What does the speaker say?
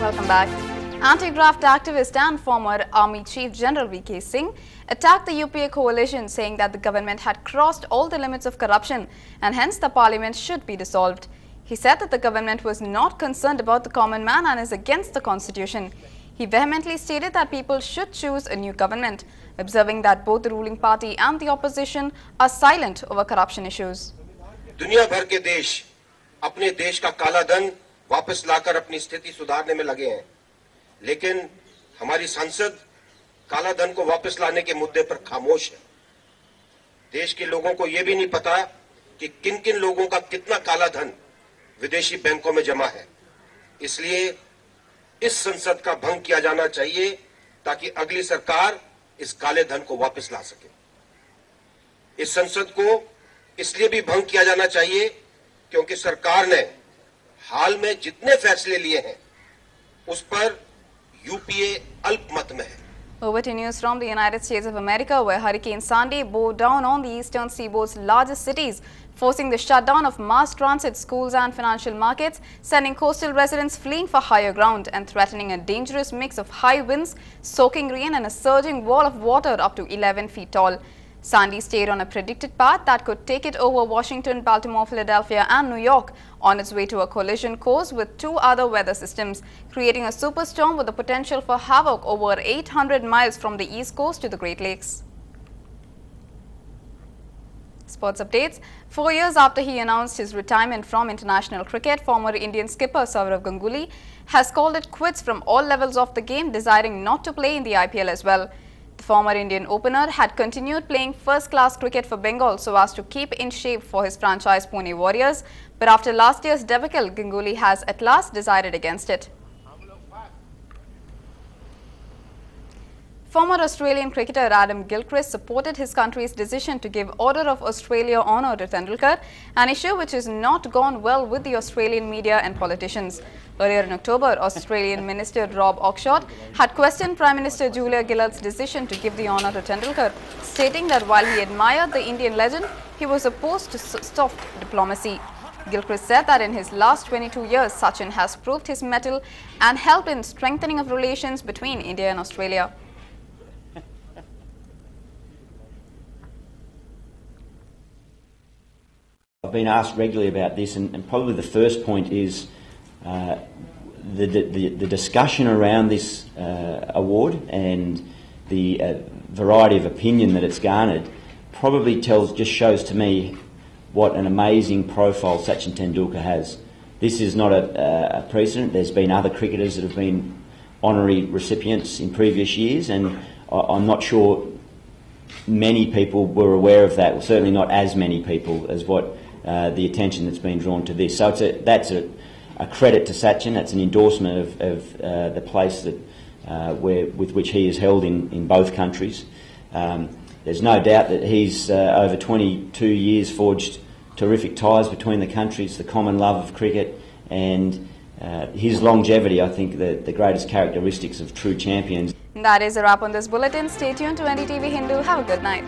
Welcome back. Anti-graft activist and former Army Chief General V.K. Singh attacked the UPA coalition, saying that the government had crossed all the limits of corruption and hence the parliament should be dissolved. He said that the government was not concerned about the common man and is against the constitution. He vehemently stated that people should choose a new government, observing that both the ruling party and the opposition are silent over corruption issues. दुनिया भर के देश अपने देश का काला धन वापस लाकर अपनी स्थिति सुधारने में लगे हैं, लेकिन हमारी संसद काला धन को वापस लाने के मुद्दे पर खामोश है। देश के लोगों को यह भी नहीं पता कि किन-किन लोगों का कितना काला धन विदेशी बैंकों में जमा है। इसलिए इस संसद का भंग किया जाना चाहिए ताकि अगली सरकार इस काले धन को वापस ला सके। इस संसद को इसलिए भी भंग किया जाना चाहिए क्योंकि सरकार ने हाल में जितने फैसले लिए हैं उस पर यूपीए अल्पमत में है। Over to news from the United States of America, where Hurricane Sandy bore down on the eastern seaboard's largest cities, forcing the shutdown of mass transit, schools and financial markets, sending coastal residents fleeing for higher ground and threatening a dangerous mix of high winds, soaking rain and a surging wall of water up to 11 feet tall. Sandy stayed on a predicted path that could take it over Washington, Baltimore, Philadelphia and New York on its way to a collision course with two other weather systems, creating a superstorm with the potential for havoc over 800 miles from the East Coast to the Great Lakes. Sports updates. 4 years after he announced his retirement from international cricket, former Indian skipper Sourav Ganguly has called it quits from all levels of the game, deciding not to play in the IPL as well. The former Indian opener had continued playing first-class cricket for Bengal so as to keep in shape for his franchise Pune Warriors, but after last year's debacle, Ganguly has at last decided against it. Former Australian cricketer Adam Gilchrist supported his country's decision to give Order of Australia honour to Tendulkar, an issue which has not gone well with the Australian media and politicians. Earlier in October, Australian Minister Rob Oxshott had questioned Prime Minister Julia Gillard's decision to give the honour to Tendulkar, stating that while he admired the Indian legend, he was opposed to soft diplomacy. Gilchrist said that in his last 22 years, Sachin has proved his mettle and helped in strengthening of relations between India and Australia. I've been asked regularly about this, and probably the first point is the discussion around this award and the variety of opinion that it's garnered probably just shows to me what an amazing profile Sachin Tendulkar has. This is not a precedent. There's been other cricketers that have been honorary recipients in previous years, and I'm not sure many people were aware of that, well, certainly not as many people as what the attention that's been drawn to this. So that's a credit to Sachin. That's an endorsement of the place that with which he is held in both countries. There's no doubt that he's over 22 years forged terrific ties between the countries, the common love of cricket, and his longevity, I think, the greatest characteristics of true champions. That is a wrap on this bulletin. Stay tuned to NDTV Hindu. Have a good night.